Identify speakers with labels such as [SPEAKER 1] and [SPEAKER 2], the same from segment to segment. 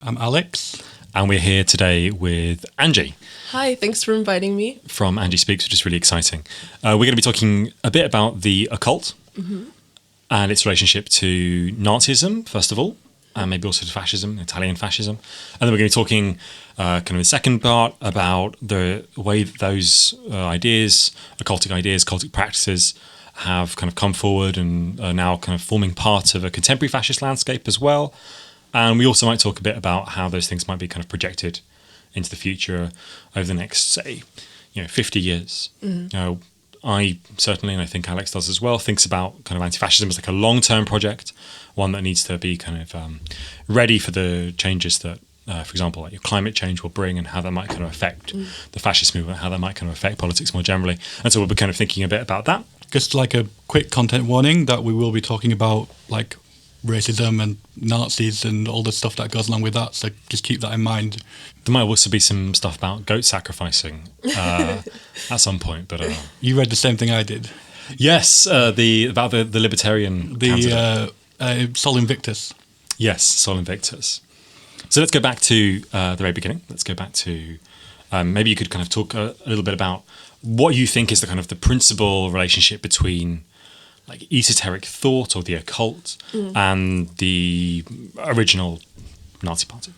[SPEAKER 1] I'm Alex.
[SPEAKER 2] And we're here today with Angie.
[SPEAKER 3] Hi, thanks for inviting me.
[SPEAKER 2] From Angie Speaks, which is really exciting. We're going to be talking a bit about the occult and its relationship to Nazism, first of all, and maybe also to fascism, Italian fascism. And then we're going to be talking kind of in the second part about the way that those ideas, occultic practices, have kind of come forward and are now kind of forming part of a contemporary fascist landscape as well. And we also might talk a bit about how those things might be kind of projected into the future over the next, say, 50 years. I certainly, and I think Alex does as well, thinks about kind of anti-fascism as like a long-term project, one that needs to be kind of ready for the changes that, for example, like your climate change will bring and how that might kind of affect the fascist movement, how that might kind of affect politics more generally. And so we'll be kind of thinking a bit about that.
[SPEAKER 1] Just like a quick content warning that we will be talking about like racism and Nazis and all the stuff that goes along with that. So just keep that in mind.
[SPEAKER 2] There might also be some stuff about goat sacrificing at some point. But
[SPEAKER 1] you read the same thing I did.
[SPEAKER 2] Yes, about the libertarian candidate.
[SPEAKER 1] Sol Invictus.
[SPEAKER 2] Yes, Sol Invictus. So let's go back to the very beginning. Let's go back to maybe you could kind of talk a little bit about what you think is the kind of the principal relationship between like esoteric thought or the occult and the original Nazi party.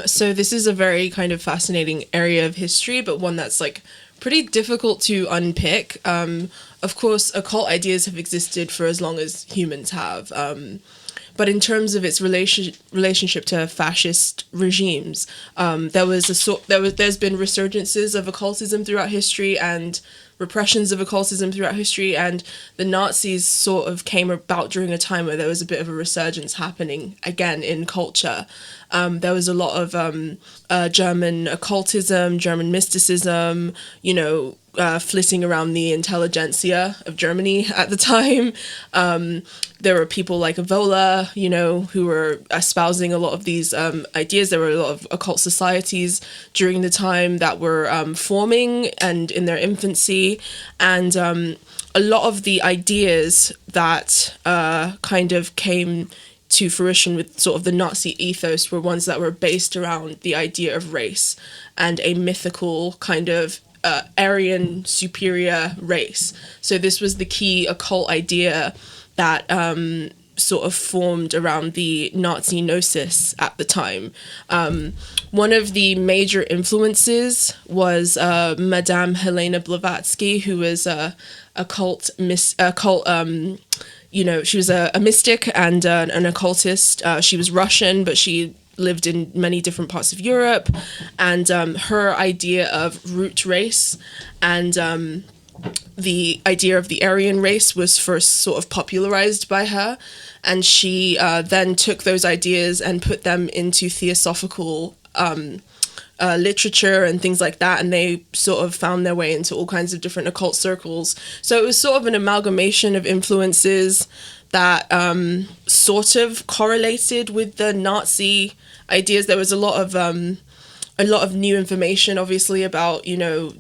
[SPEAKER 3] So this is a very kind of fascinating area of history, but one that's like pretty difficult to unpick. Of course, occult ideas have existed for as long as humans have. But in terms of its relationship to fascist regimes, there's been resurgences of occultism throughout history and repressions of occultism throughout history, and the Nazis sort of came about during a time where there was a bit of a resurgence happening again in culture. There was a lot of German occultism, German mysticism, flitting around the intelligentsia of Germany at the time. There were people like Evola, who were espousing a lot of these ideas. There were a lot of occult societies during the time that were forming and in their infancy. And a lot of the ideas that kind of came to fruition with sort of the Nazi ethos were ones that were based around the idea of race and a mythical kind of Aryan superior race. So this was the key occult idea that sort of formed around the Nazi gnosis at the time. One of the major influences was Madame Helena Blavatsky, who was she was a mystic and an occultist. She was Russian, but she lived in many different parts of Europe, and her idea of root race and the idea of the Aryan race was first sort of popularized by her, and she then took those ideas and put them into theosophical literature and things like that, and they sort of found their way into all kinds of different occult circles. So it was sort of an amalgamation of influences that sort of correlated with the Nazi ideas. There was a lot of new information, obviously, about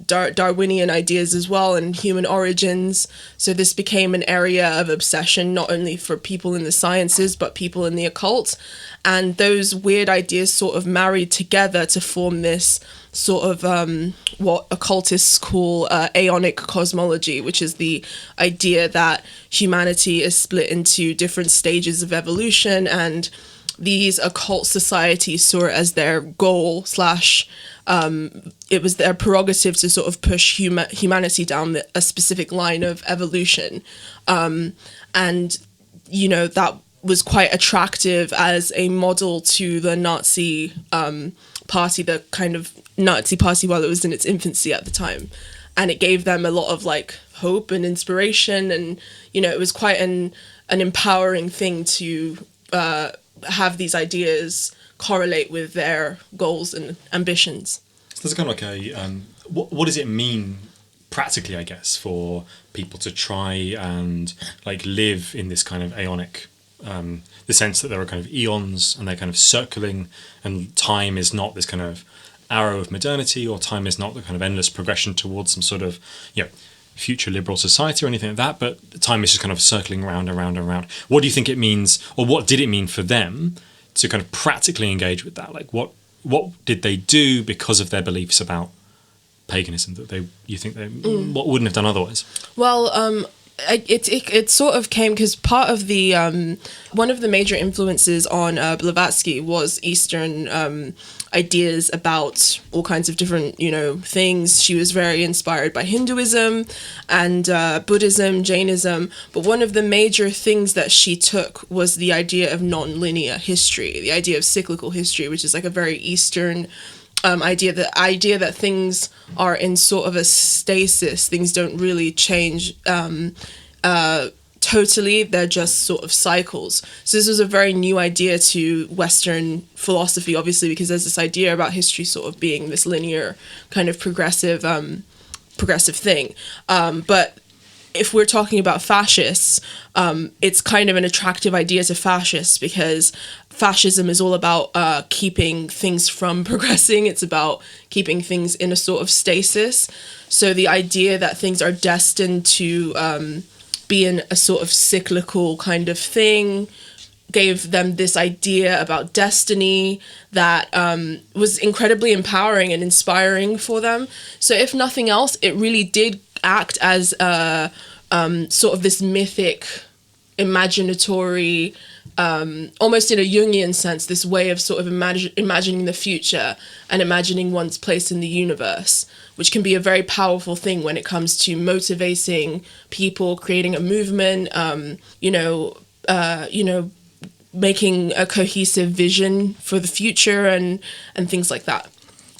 [SPEAKER 3] Darwinian ideas as well and human origins. So this became an area of obsession not only for people in the sciences but people in the occult. And those weird ideas sort of married together to form this sort of what occultists call aeonic cosmology, which is the idea that humanity is split into different stages of evolution, and these occult societies saw it as their goal / it was their prerogative to sort of push humanity down a specific line of evolution. And that was quite attractive as a model to the Nazi party, the kind of Nazi party while it was in its infancy at the time. And it gave them a lot of like hope and inspiration, and it was quite an empowering thing to have these ideas correlate with their goals and ambitions.
[SPEAKER 2] So there's kind of like what does it mean practically, I guess, for people to try and like live in this kind of aeonic, the sense that there are kind of eons and they're kind of circling, and time is not this kind of arrow of modernity, or time is not the kind of endless progression towards some sort of future liberal society or anything like that, but time is just kind of circling around and around and around. What do you think it means, or what did it mean for them to kind of practically engage with that? Like, what did they do because of their beliefs about paganism that you think they what wouldn't have done otherwise?
[SPEAKER 3] Well, it sort of came because part of the one of the major influences on Blavatsky was Eastern ideas about all kinds of different things. She was very inspired by Hinduism and Buddhism, Jainism, but one of the major things that she took was the idea of non-linear history, the idea of cyclical history, which is like a very Eastern idea, the idea that things are in sort of a stasis, things don't really change totally, they're just sort of cycles. So this was a very new idea to Western philosophy, obviously, because there's this idea about history sort of being this linear kind of progressive thing. But if we're talking about fascists, it's kind of an attractive idea to fascists because fascism is all about keeping things from progressing. It's about keeping things in a sort of stasis. So the idea that things are destined to be in a sort of cyclical kind of thing gave them this idea about destiny that was incredibly empowering and inspiring for them. So if nothing else, it really did act as sort of this mythic, imaginatory, almost in a Jungian sense, this way of sort of imagining the future and imagining one's place in the universe, which can be a very powerful thing when it comes to motivating people, creating a movement, making a cohesive vision for the future and things like that.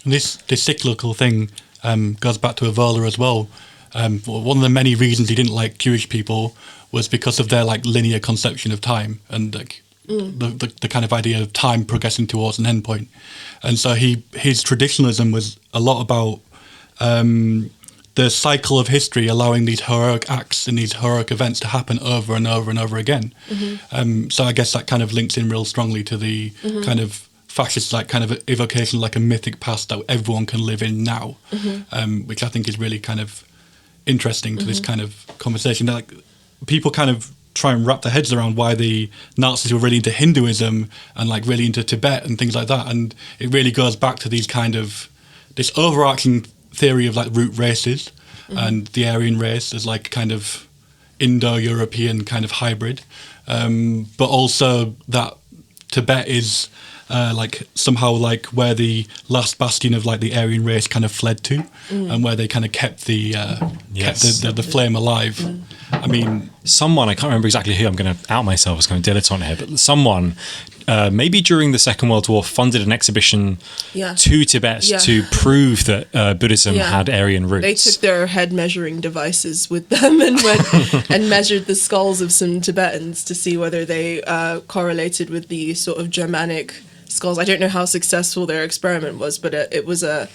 [SPEAKER 1] And this cyclical thing goes back to Evola as well. One of the many reasons he didn't like Jewish people was because of their like linear conception of time and like the kind of idea of time progressing towards an endpoint. And so his traditionalism was a lot about the cycle of history, allowing these heroic acts and these heroic events to happen over and over and over again. Mm-hmm. So I guess that kind of links in real strongly to the kind of fascist like kind of evocation, like a mythic past that everyone can live in now, which I think is really kind of interesting to this kind of conversation. Like people kind of try and wrap their heads around why the Nazis were really into Hinduism and like really into Tibet and things like that, and it really goes back to these kind of this overarching theory of like root races and the Aryan race as like kind of Indo-European kind of hybrid, but also that Tibet is like somehow like where the last bastion of like the Aryan race kind of fled to, and where they kind of kept the flame alive. I mean,
[SPEAKER 2] someone, I can't remember exactly who, I'm going to out myself as kind of dilettante here, but someone maybe during the Second World War funded an exhibition to Tibet to prove that Buddhism had Aryan roots.
[SPEAKER 3] They took their head measuring devices with them and went and measured the skulls of some Tibetans to see whether they correlated with the sort of Germanic skulls. I don't know how successful their experiment was, but it was a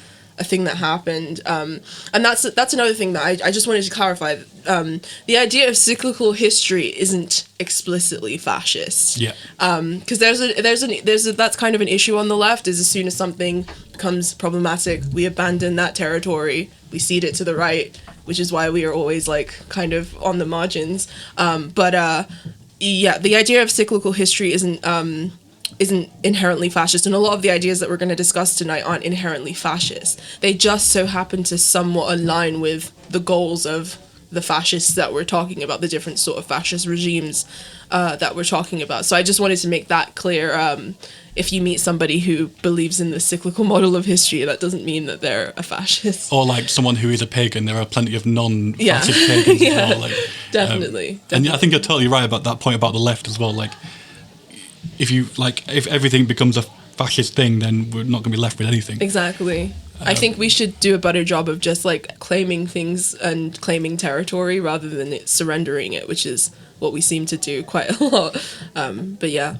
[SPEAKER 3] thing that happened, and that's another thing that I just wanted to clarify. The idea of cyclical history isn't explicitly fascist. Because that's kind of an issue on the left. Is as soon as something becomes problematic, we abandon that territory, we cede it to the right, which is why we are always like kind of on the margins. The idea of cyclical history isn't inherently fascist, and a lot of the ideas that we're going to discuss tonight aren't inherently fascist. They just so happen to somewhat align with the goals of the fascists that we're talking about, the different sort of fascist regimes that we're talking about. So I just wanted to make that clear. If you meet somebody who believes in the cyclical model of history, that doesn't mean that they're a fascist.
[SPEAKER 1] Or like someone who is a pagan. There are plenty of non-fascist pagans as well. Like,
[SPEAKER 3] definitely.
[SPEAKER 1] And I think you're totally right about that point about the left as well. Like, if everything becomes a fascist thing, then we're not going to be left with anything.
[SPEAKER 3] Exactly. I think we should do a better job of just like claiming things and claiming territory rather than surrendering it, which is what we seem to do quite a lot. But yeah.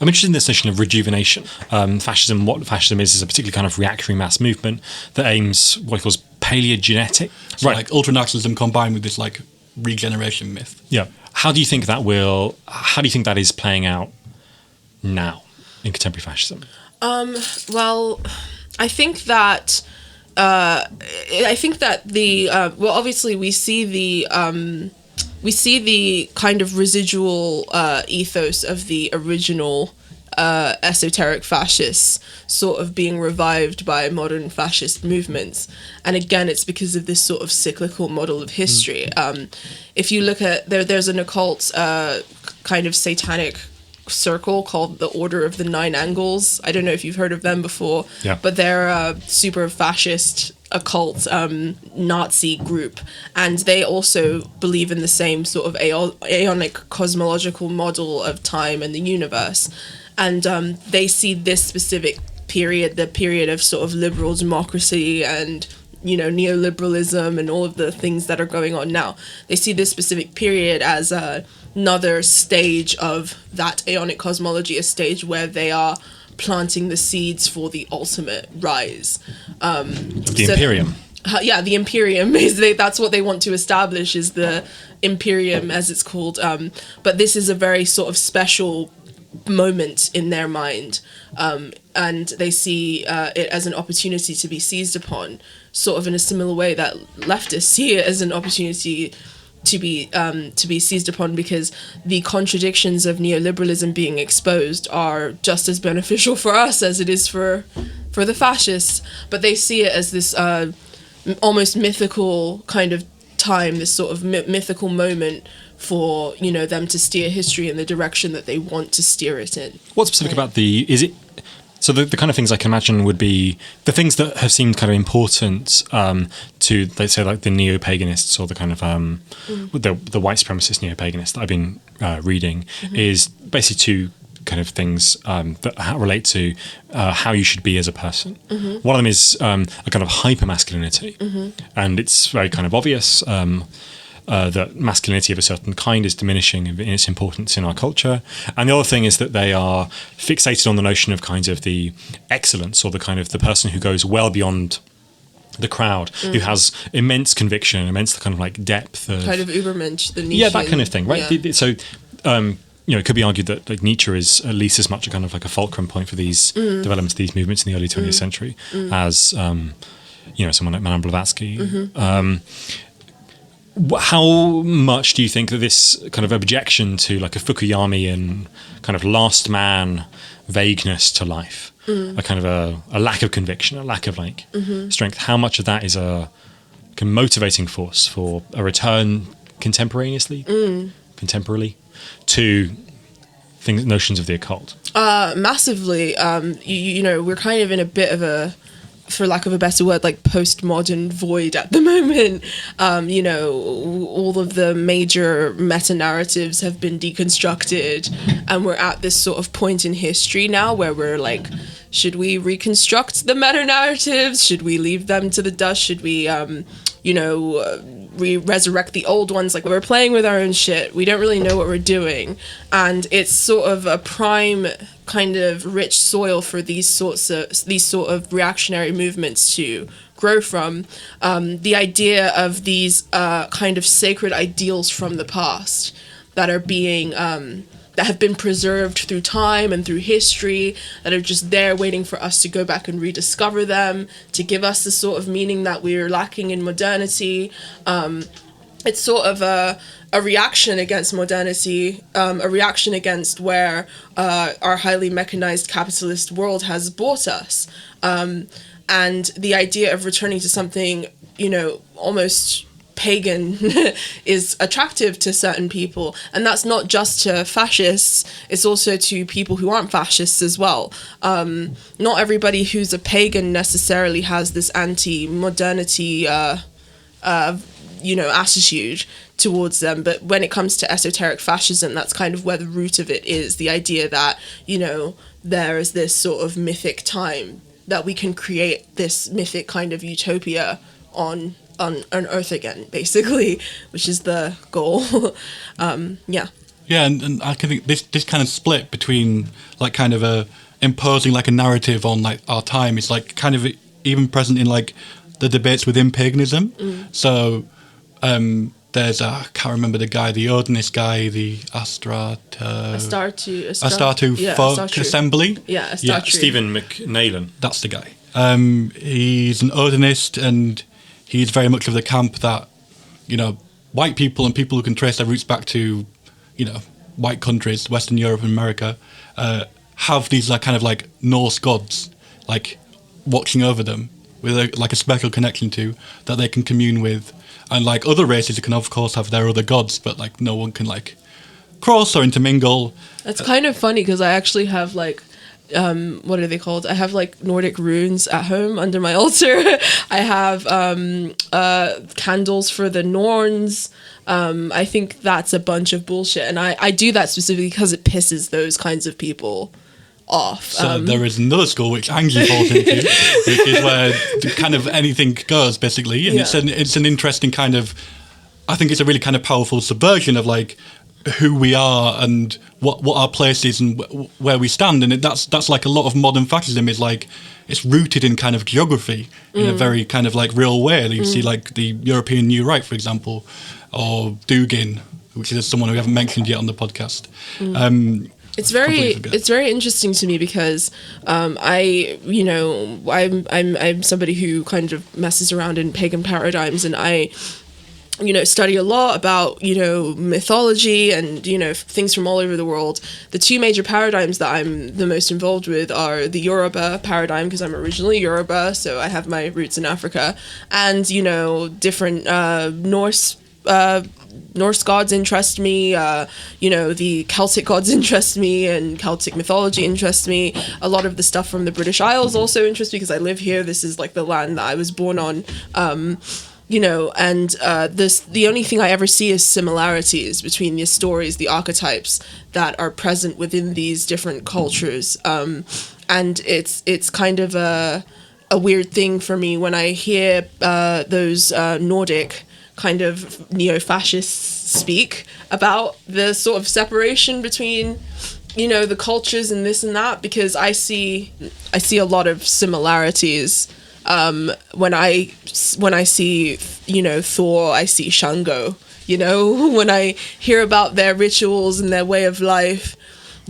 [SPEAKER 2] I'm interested in this notion of rejuvenation. Fascism, what fascism is a particular kind of reactionary mass movement that aims what it calls paleogenetic.
[SPEAKER 1] So like ultranationalism combined with this like regeneration myth.
[SPEAKER 2] Yeah. How do you think that is playing out now in contemporary fascism?
[SPEAKER 3] Well, I think that obviously we see the kind of residual ethos of the original esoteric fascists sort of being revived by modern fascist movements. And again, it's because of this sort of cyclical model of history. If you look at, there's an occult kind of satanic circle called the Order of the Nine Angles. I don't know if you've heard of them before, but they're a super fascist occult Nazi group, and they also believe in the same sort of aeonic cosmological model of time and the universe. And they see this specific period, the period of sort of liberal democracy and, you know, neoliberalism and all of the things that are going on now. They see this specific period as another stage of that aeonic cosmology, a stage where they are planting the seeds for the ultimate rise.
[SPEAKER 2] The Imperium.
[SPEAKER 3] Yeah, the Imperium is that's what they want to establish, is the Imperium, as it's called. But this is a very sort of special moment in their mind, and they see it as an opportunity to be seized upon, sort of in a similar way that leftists see it as an opportunity to be seized upon, because the contradictions of neoliberalism being exposed are just as beneficial for us as it is for the fascists. But they see it as this almost mythical kind of time, this sort of mythical moment for, you know, them to steer history in the direction that they want to steer it in.
[SPEAKER 2] What's specific about so the kind of things I can imagine would be the things that have seemed kind of important to, let's say, like the neo-paganists or the kind of the white supremacist neo-paganists that I've been reading, is basically two kind of things that relate to how you should be as a person. One of them is a kind of hyper-masculinity, and it's very kind of obvious that masculinity of a certain kind is diminishing in its importance in our culture. And the other thing is that they are fixated on the notion of kind of the excellence, or the kind of the person who goes well beyond the crowd, who has immense conviction, immense kind of like depth.
[SPEAKER 3] Kind of Übermensch, the Nietzsche.
[SPEAKER 2] Yeah, that kind of thing, right?
[SPEAKER 3] Yeah.
[SPEAKER 2] So, you know, it could be argued that like Nietzsche is at least as much a kind of like a fulcrum point for these developments, these movements in the early 20th century, as, you know, someone like Madame Blavatsky. How much do you think that this kind of objection to like a Fukuyamian kind of last man vagueness to life, a kind of a lack of conviction, a lack of like strength, how much of that is a kind of motivating force for a return contemporarily to notions of the occult?
[SPEAKER 3] Massively. You know, we're kind of in a bit of a, for lack of a better word, like postmodern void at the moment. You know, all of the major meta-narratives have been deconstructed, and we're at this sort of point in history now where we're like, should we reconstruct the meta-narratives? Should we leave them to the dust? Should we, you know, resurrect the old ones? Like, we're playing with our own shit. We don't really know what we're doing. And it's sort of a prime kind of rich soil for these sort of reactionary movements to grow from. The idea of these kind of sacred ideals from the past that are being that have been preserved through time and through history, that are just there waiting for us to go back and rediscover them, to give us the sort of meaning that we're lacking in modernity. It's sort of a reaction against modernity, a reaction against where our highly mechanized capitalist world has brought us. And the idea of returning to something, you know, almost pagan is attractive to certain people. And that's not just to fascists, it's also to people who aren't fascists as well. Not everybody who's a pagan necessarily has this anti-modernity you know, attitude towards them, but when it comes to esoteric fascism, that's kind of where the root of it is, the idea that, you know, there is this sort of mythic time that we can create this mythic kind of utopia on Earth again, basically, which is the goal. Yeah, and
[SPEAKER 1] I think this kind of split between like kind of imposing like a narrative on like our time is like kind of even present in like the debates within paganism. So there's I can't remember the guy, the Odinist guy, the Astartu folk assembly.
[SPEAKER 3] Yeah, Astartu.
[SPEAKER 2] Stephen McNeilan.
[SPEAKER 1] That's the guy. He's an Odinist, and he's very much of the camp that, you know, white people and people who can trace their roots back to, you know, white countries, Western Europe and America, have these like kind of like Norse gods like watching over them with like a special connection to that they can commune with, and like other races can of course have their other gods, but like no one can like cross or intermingle.
[SPEAKER 3] That's kind of funny because I actually have like what are they called? I have like Nordic runes at home under my altar. I have candles for the Norns. I think that's a bunch of bullshit, and I do that specifically because it pisses those kinds of people off.
[SPEAKER 1] So there is another school which Angie falls into, which is where kind of anything goes basically, and it's an interesting kind of. I think it's a really kind of powerful subversion of like who we are and what our place is and where we stand, and that's like a lot of modern fascism is like it's rooted in kind of geography in a very kind of like real way. You see like the European New Right, for example, or Dugin, which is someone we haven't mentioned yet on the podcast.
[SPEAKER 3] It's very interesting to me because I'm somebody who kind of messes around in pagan paradigms, and I study a lot about, mythology and, things from all over the world. The two major paradigms that I'm the most involved with are the Yoruba paradigm, because I'm originally Yoruba, so I have my roots in Africa, and, different Norse gods interest me, the Celtic gods interest me, and Celtic mythology interests me. A lot of the stuff from the British Isles also interests me because I live here. This is like the land that I was born on. The only thing I ever see is similarities between the stories, the archetypes that are present within these different cultures. And it's kind of a weird thing for me when I hear those Nordic kind of neo-fascists speak about the sort of separation between the cultures and this and that, because I see a lot of similarities. When I see, Thor, I see Shango, when I hear about their rituals and their way of life,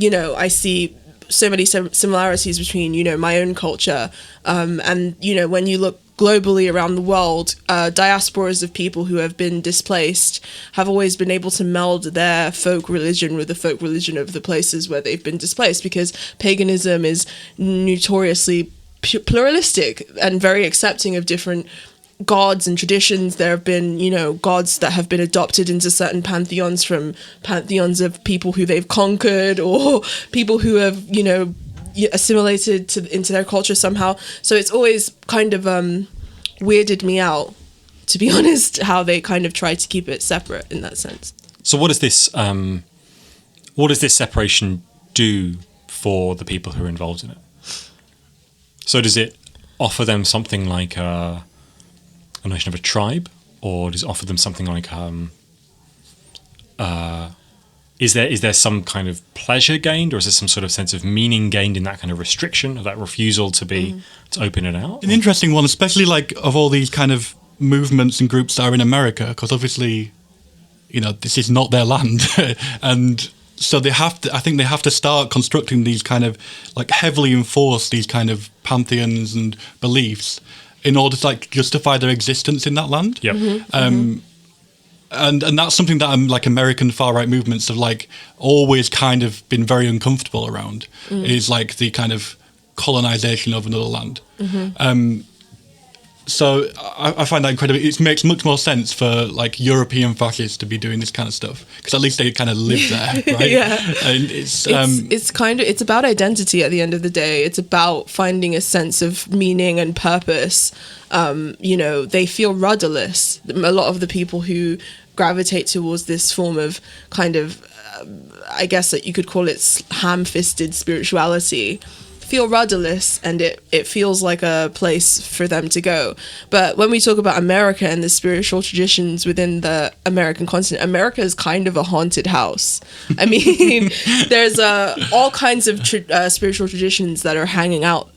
[SPEAKER 3] I see so many similarities between, my own culture. And, when you look globally around the world, diasporas of people who have been displaced have always been able to meld their folk religion with the folk religion of the places where they've been displaced, because paganism is notoriously pluralistic and very accepting of different gods and traditions. There have been, gods that have been adopted into certain pantheons from pantheons of people who they've conquered or people who have, assimilated into their culture somehow. So it's always kind of weirded me out, to be honest, how they kind of try to keep it separate in that sense.
[SPEAKER 2] So what does this separation do for the people who are involved in it? So does it offer them something like a notion of a tribe, or does it offer them something like is there some kind of pleasure gained, or is there some sort of sense of meaning gained in that kind of restriction, of that refusal to open it out?
[SPEAKER 1] An interesting one, especially like of all these kind of movements and groups that are in America, because obviously, this is not their land, and so I think they have to start constructing these kind of like heavily enforce these kind of pantheons and beliefs in order to like justify their existence in that land.
[SPEAKER 2] Yep.
[SPEAKER 1] And that's something that like American far right movements have like always kind of been very uncomfortable around, is like the kind of colonization of another land. So I find that incredible. It makes much more sense for like European fascists to be doing this kind of stuff, because at least they kind of live there, right?
[SPEAKER 3] Yeah.
[SPEAKER 1] And
[SPEAKER 3] it's about identity at the end of the day. It's about finding a sense of meaning and purpose. They feel rudderless. A lot of the people who gravitate towards this form of kind of, I guess that you could call it ham-fisted spirituality, feel rudderless, and it feels like a place for them to go. But when we talk about America and the spiritual traditions within the American continent, America is kind of a haunted house. I mean, there's all kinds of spiritual traditions that are hanging out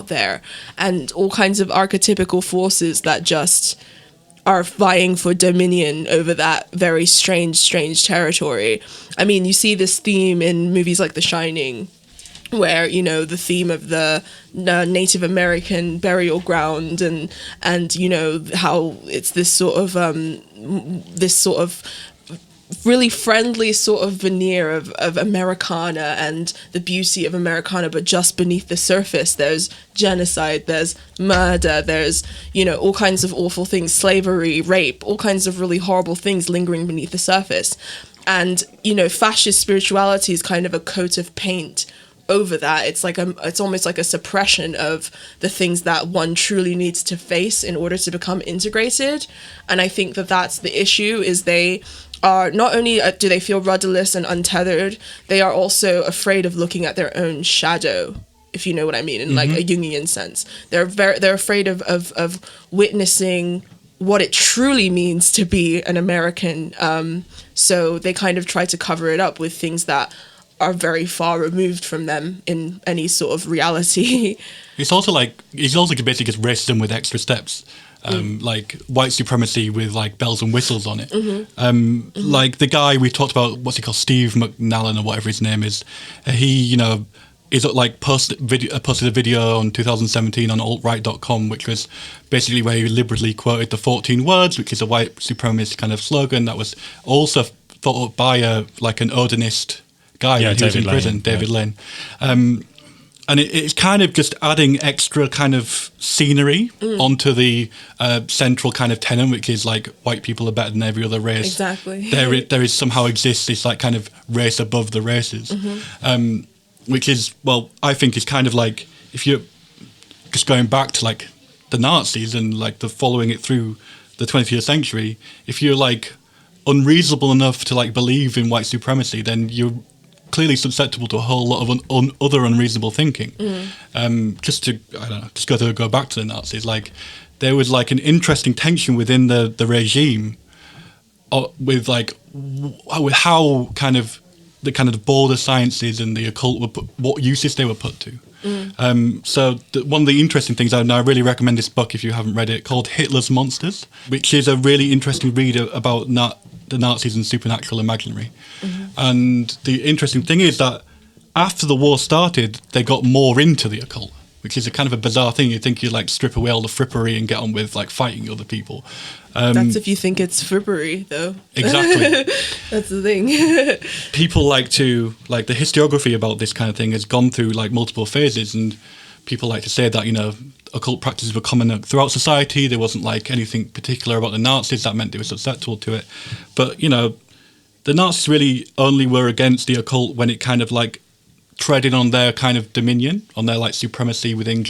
[SPEAKER 3] there, and all kinds of archetypical forces that just are vying for dominion over that very strange territory. I mean, you see this theme in movies like The Shining, where the theme of the Native American burial ground and how it's this sort of really friendly sort of veneer of Americana and the beauty of Americana, but just beneath the surface there's genocide, there's murder, there's, you know, all kinds of awful things, slavery, rape, all kinds of really horrible things lingering beneath the surface. And, you know, fascist spirituality is kind of a coat of paint over that. It's almost like a suppression of the things that one truly needs to face in order to become integrated. And I think that that's the issue, is they are not only do they feel rudderless and untethered, they are also afraid of looking at their own shadow, if you know what I mean, in like a Jungian sense. They're afraid of witnessing what it truly means to be an American. So they kind of try to cover it up with things that are very far removed from them in any sort of reality.
[SPEAKER 1] It's also basically just racism with extra steps. Like white supremacy with like bells and whistles on it. Like the guy we talked about, what's he called, Steve McNallen or whatever his name is, he, you know, is like posted a video on 2017 on altright.com, which was basically where he liberally quoted the 14 words, which is a white supremacist kind of slogan that was also thought up by an Odinist guy when he was in prison, David Lane. And it's kind of just adding extra kind of scenery onto the central kind of tenet, which is like white people are better than every other race.
[SPEAKER 3] Exactly.
[SPEAKER 1] There is somehow exists this like kind of race above the races, which is, well, I think is kind of like, if you're just going back to like the Nazis and like the following it through the 20th century, if you're like unreasonable enough to like believe in white supremacy, then you're clearly susceptible to a whole lot of other unreasonable thinking. Just to go back to the Nazis, like there was like an interesting tension within the regime with like with how kind of the border sciences and the occult were what uses they were put to. So one of the interesting things, and I really recommend this book if you haven't read it, called Hitler's Monsters, which is a really interesting read about the Nazis and supernatural imaginary. And the interesting thing is that after the war started, they got more into the occult, which is a kind of a bizarre thing. You think you like strip away all the frippery and get on with like fighting other people.
[SPEAKER 3] That's if you think it's frippery, though.
[SPEAKER 1] Exactly.
[SPEAKER 3] That's the thing.
[SPEAKER 1] People like to, like the historiography about this kind of thing has gone through like multiple phases, and people like to say that, you know, occult practices were common throughout society. There wasn't like anything particular about the Nazis that meant they were susceptible to it. But, you know, the Nazis really only were against the occult when it kind of like treaded on their kind of dominion, on their like supremacy within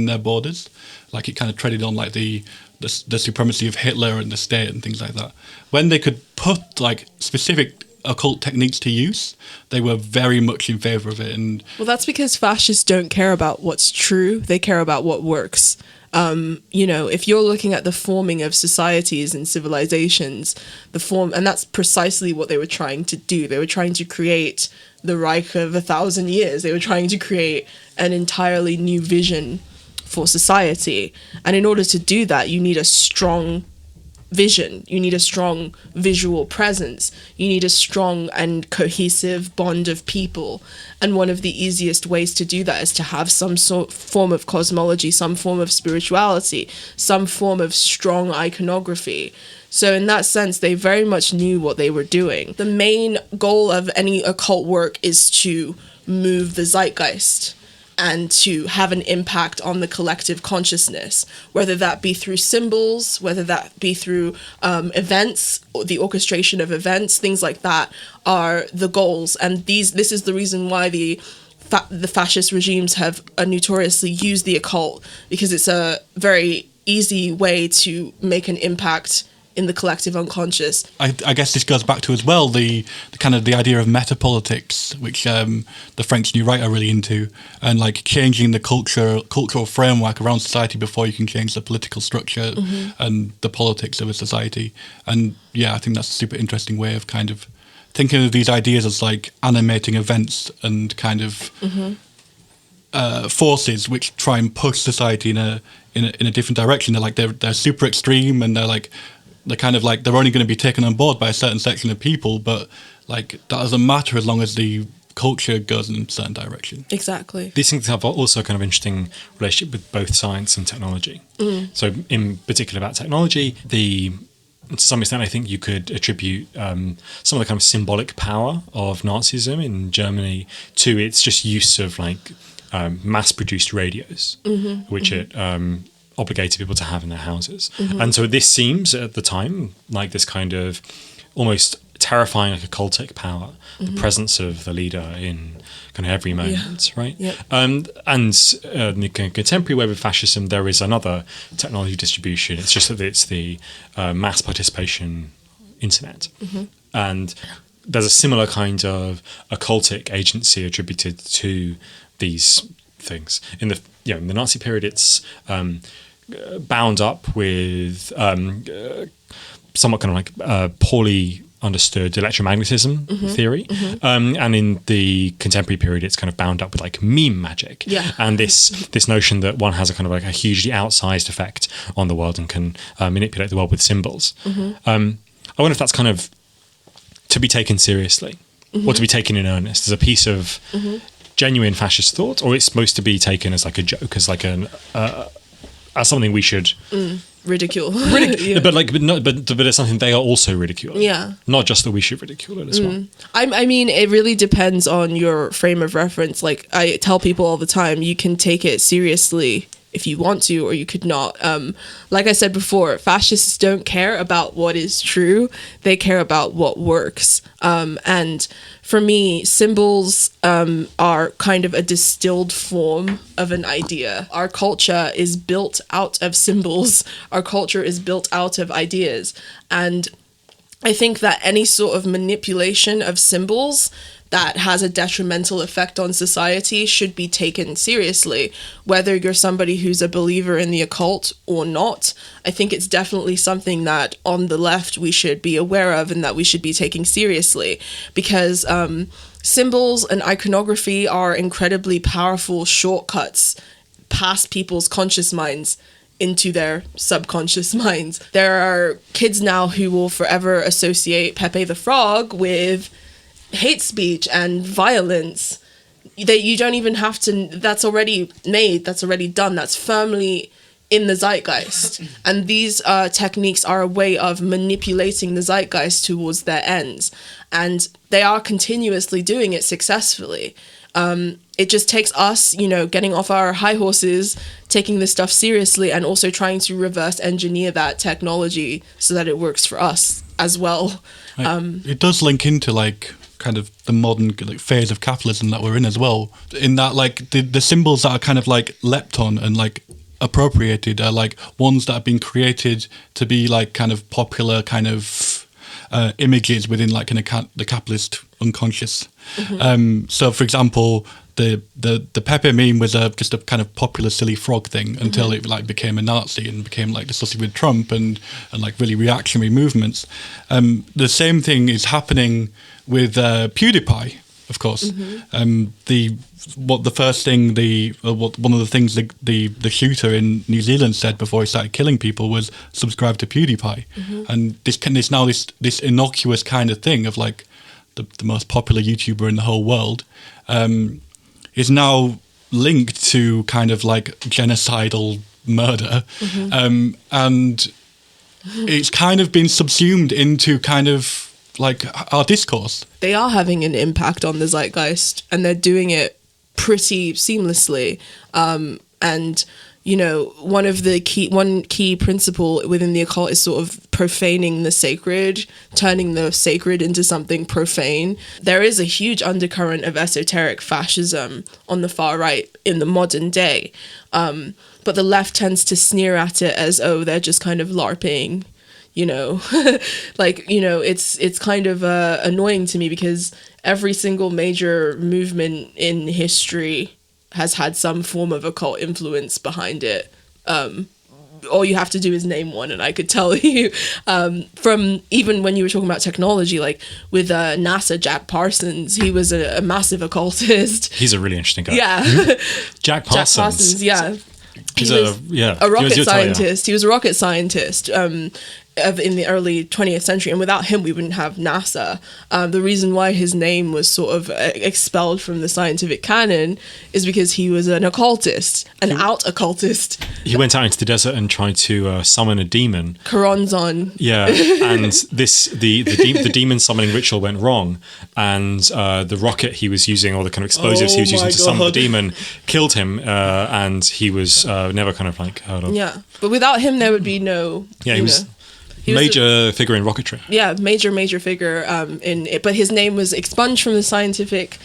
[SPEAKER 1] their borders. Like it kind of treaded on like the supremacy of Hitler and the state and things like that. When they could put like specific occult techniques to use, they were very much in favor of it. And
[SPEAKER 3] well, that's because fascists don't care about what's true, they care about what works. You know, if you're looking at the forming of societies and civilizations, and that's precisely what they were trying to do. They were trying to create the Reich of 1,000 years. They were trying to create an entirely new vision for society. And in order to do that, you need a strong vision. You need a strong visual presence. You need a strong and cohesive bond of people. And one of the easiest ways to do that is to have some form of cosmology, some form of spirituality, some form of strong iconography. So in that sense, they very much knew what they were doing. The main goal of any occult work is to move the zeitgeist and to have an impact on the collective consciousness, whether that be through symbols, whether that be through events, or the orchestration of events, things like that are the goals. And this is the reason why the fascist regimes have notoriously used the occult, because it's a very easy way to make an impact in the collective unconscious.
[SPEAKER 1] I guess this goes back to as well the kind of the idea of metapolitics, which the French New Right are really into, and like changing the cultural framework around society before you can change the political structure and the politics of a society. And yeah, I think that's a super interesting way of kind of thinking of these ideas as like animating events and kind of forces which try and push society in a different direction. They're super extreme, and they're only going to be taken on board by a certain section of people, but like that doesn't matter as long as the culture goes in a certain direction.
[SPEAKER 3] Exactly.
[SPEAKER 2] These things have also kind of interesting relationship with both science and technology. So in particular about technology, the to some extent, I think you could attribute some of the kind of symbolic power of Nazism in Germany to its just use of like mass-produced radios, which it obligated people to have in their houses. And so this seems at the time like this kind of almost terrifying, like occultic power, the presence of the leader in kind of every moment, right?
[SPEAKER 3] Yep.
[SPEAKER 2] And in the contemporary web of fascism, there is another technology distribution. It's just that it's the mass participation internet. And there's a similar kind of occultic agency attributed to these things. In the Nazi period, it's bound up with somewhat kind of like poorly understood electromagnetism theory, and in the contemporary period it's kind of bound up with like meme magic, and this notion that one has a kind of like a hugely outsized effect on the world and can manipulate the world with symbols. I wonder if that's kind of to be taken seriously or to be taken in earnest as a piece of genuine fascist thought, or it's supposed to be taken as like a joke, as like as something we should
[SPEAKER 3] ridicule.
[SPEAKER 2] But it's something they are also ridiculing.
[SPEAKER 3] Yeah.
[SPEAKER 2] Not just that we should ridicule it as well.
[SPEAKER 3] I mean, it really depends on your frame of reference. Like I tell people all the time, you can take it seriously if you want to, or you could not. Like I said before, fascists don't care about what is true. They care about what works. And for me, symbols are kind of a distilled form of an idea. Our culture is built out of symbols. Our culture is built out of ideas. And I think that any sort of manipulation of symbols that has a detrimental effect on society should be taken seriously, whether you're somebody who's a believer in the occult or not. I think it's definitely something that on the left we should be aware of and that we should be taking seriously, because symbols and iconography are incredibly powerful shortcuts past people's conscious minds into their subconscious minds. There are kids now who will forever associate Pepe the Frog with hate speech and violence that you don't even have to, that's already made, that's already done, that's firmly in the zeitgeist. And these techniques are a way of manipulating the zeitgeist towards their ends, and they are continuously doing it successfully. It just takes us, getting off our high horses, taking this stuff seriously, and also trying to reverse engineer that technology so that it works for us as well.
[SPEAKER 1] It does link into like kind of the modern like phase of capitalism that we're in as well, in that like the symbols that are kind of like leapt on and like appropriated are like ones that have been created to be like kind of popular kind of images within like the capitalist unconscious. So for example, the Pepe meme was just a kind of popular silly frog thing until it like became a Nazi and became like associated with Trump and like really reactionary movements. The same thing is happening with PewDiePie, of course. One of the things the shooter in New Zealand said before he started killing people was subscribe to PewDiePie, and this now this innocuous kind of thing of like the most popular YouTuber in the whole world is now linked to kind of like genocidal murder, and it's kind of been subsumed into kind of like our discourse.
[SPEAKER 3] They are having an impact on the zeitgeist, and they're doing it pretty seamlessly. And one key principle within the occult is sort of profaning the sacred, turning the sacred into something profane. There is a huge undercurrent of esoteric fascism on the far right in the modern day, but the left tends to sneer at it as, oh, they're just kind of LARPing. It's kind of annoying to me, because every single major movement in history has had some form of occult influence behind it. All you have to do is name one and I could tell you. From even when you were talking about technology, like with NASA, Jack Parsons, he was a massive occultist.
[SPEAKER 2] He's a really interesting guy.
[SPEAKER 3] Yeah.
[SPEAKER 2] Jack Parsons.
[SPEAKER 3] Yeah.
[SPEAKER 2] He's
[SPEAKER 3] a rocket scientist. He was a rocket scientist. in the early 20th century, and without him we wouldn't have NASA. The reason why his name was sort of expelled from the scientific canon is because he was an occultist, an out occultist.
[SPEAKER 2] He went out into the desert and tried to summon a demon.
[SPEAKER 3] Karonzon.
[SPEAKER 2] Yeah, and the demon summoning ritual went wrong, and the rocket he was using, or the kind of explosives he was using to summon the demon, killed him, and he was never kind of like heard of.
[SPEAKER 3] Yeah, but without him there would be no.
[SPEAKER 2] Yeah, he was major figure in rocketry.
[SPEAKER 3] Yeah, major figure in it, but his name was expunged from the scientific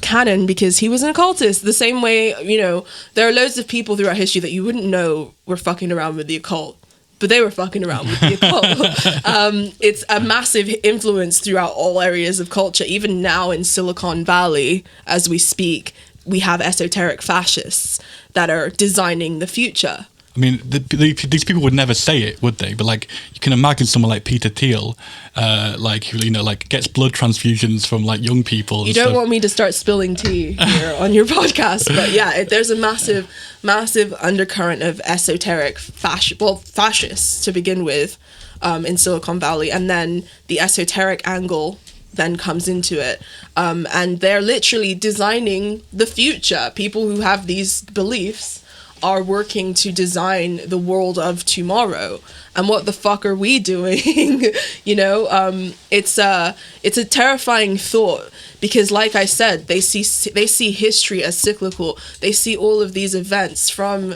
[SPEAKER 3] canon because he was an occultist. The same way, there are loads of people throughout history that you wouldn't know were fucking around with the occult, but they were fucking around with the occult. It's a massive influence throughout all areas of culture. Even now in Silicon Valley, as we speak, we have esoteric fascists that are designing the future.
[SPEAKER 1] I mean, these people would never say it, would they? But like, you can imagine someone like Peter Thiel, like gets blood transfusions from like young people.
[SPEAKER 3] You don't want me to start spilling tea here on your podcast, but yeah, there's a massive undercurrent of esoteric fascists to begin with in Silicon Valley, and then the esoteric angle then comes into it, and they're literally designing the future. People who have these beliefs are working to design the world of tomorrow. And what the fuck are we doing? It's a terrifying thought, because like I said, they see history as cyclical. They see all of these events from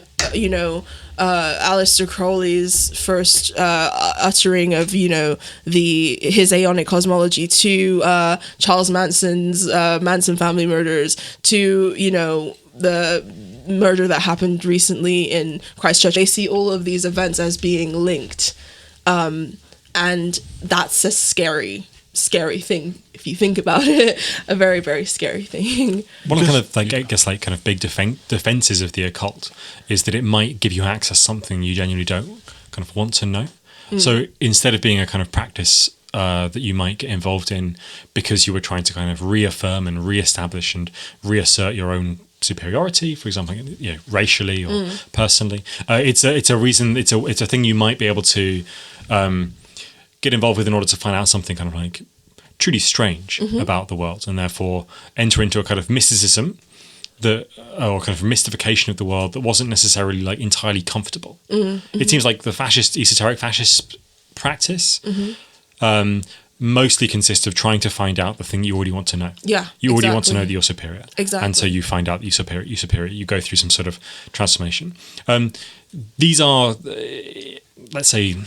[SPEAKER 3] Aleister Crowley's first uttering of his Aeonic cosmology, to Charles Manson's Manson family murders, to the murder that happened recently in Christchurch. They see all of these events as being linked, and that's a scary thing if you think about it. A very, very scary thing.
[SPEAKER 2] One of the big defenses of the occult is that it might give you access to something you genuinely don't kind of want to know. So instead of being a kind of practice that you might get involved in because you were trying to kind of reaffirm and reestablish and reassert your own superiority, for example, racially or personally, it's a thing you might be able to get involved with in order to find out something kind of like truly strange about the world, and therefore enter into a kind of mysticism or kind of mystification of the world that wasn't necessarily like entirely comfortable. It seems like the esoteric fascist practice mostly consists of trying to find out the thing you already want to know.
[SPEAKER 3] Yeah,
[SPEAKER 2] you already want to know that you're superior.
[SPEAKER 3] Exactly.
[SPEAKER 2] And so you find out that you're superior. You go through some sort of transformation. These are, let's say,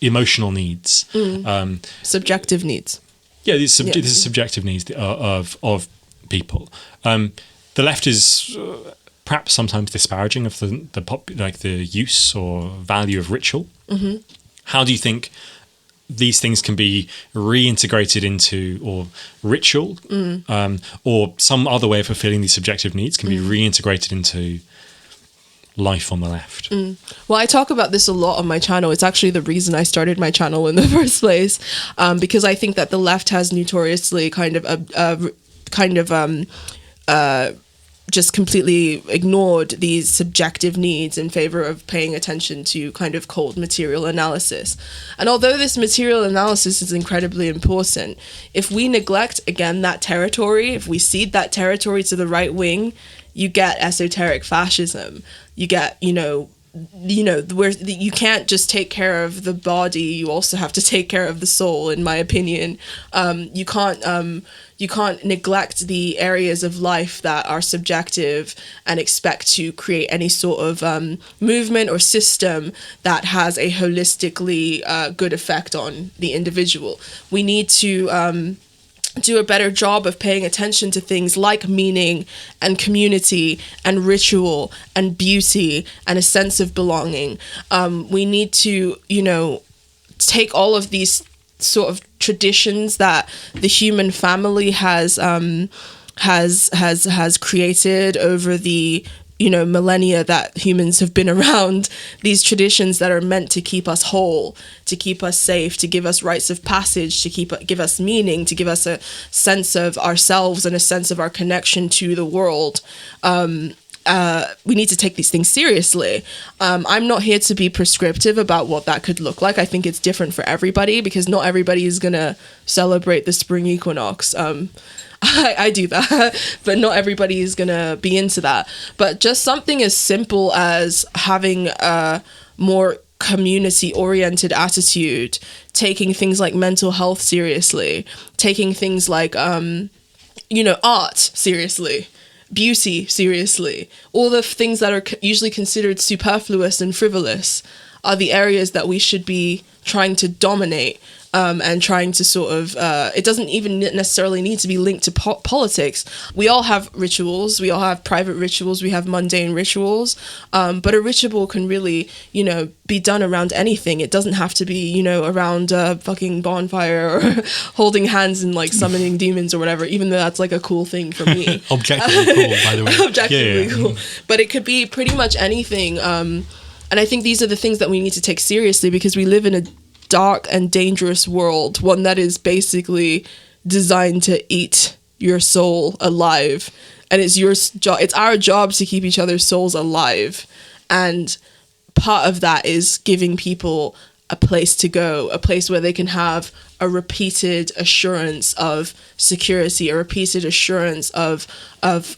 [SPEAKER 2] emotional needs.
[SPEAKER 3] Subjective needs.
[SPEAKER 2] Yeah, these are subjective needs of people. The left is perhaps sometimes disparaging of the use or value of ritual. How do you think these things can be reintegrated into, or ritual, or some other way of fulfilling these subjective needs can be reintegrated into life on the left?
[SPEAKER 3] Well, I talk about this a lot on my channel. It's actually the reason I started my channel in the first place, because I think that the left has notoriously just completely ignored these subjective needs in favor of paying attention to kind of cold material analysis. And although this material analysis is incredibly important, if we neglect, again, that territory, if we cede that territory to the right wing, you get esoteric fascism. You get, where you can't just take care of the body, you also have to take care of the soul, in my opinion. You can't neglect the areas of life that are subjective and expect to create any sort of movement or system that has a holistically good effect on the individual. We need to do a better job of paying attention to things like meaning and community and ritual and beauty and a sense of belonging. We need to, take all of these sort of traditions that the human family has created over the millennia that humans have been around, these traditions that are meant to keep us whole, to keep us safe, to give us rites of passage, to give us meaning, to give us a sense of ourselves and a sense of our connection to the world. we need to take these things seriously. I'm not here to be prescriptive about what that could look like. I think it's different for everybody, because not everybody is going to celebrate the spring equinox. I do that, but not everybody is going to be into that. But just something as simple as having a more community-oriented attitude, taking things like mental health seriously, taking things like, art seriously, beauty seriously. All the things that are usually considered superfluous and frivolous are the areas that we should be trying to dominate, and trying to sort of, it doesn't even necessarily need to be linked to politics. We all have rituals, we all have private rituals, we have mundane rituals, but a ritual can really, be done around anything. It doesn't have to be, around a fucking bonfire or holding hands and like summoning demons or whatever, even though that's like a cool thing for me.
[SPEAKER 1] Objectively cool, by the way.
[SPEAKER 3] Objectively cool. But it could be pretty much anything. And I think these are the things that we need to take seriously, because we live in a dark and dangerous world, one that is basically designed to eat your soul alive, and it's our job to keep each other's souls alive, and part of that is giving people a place to go, a place where they can have a repeated assurance of security, a repeated assurance of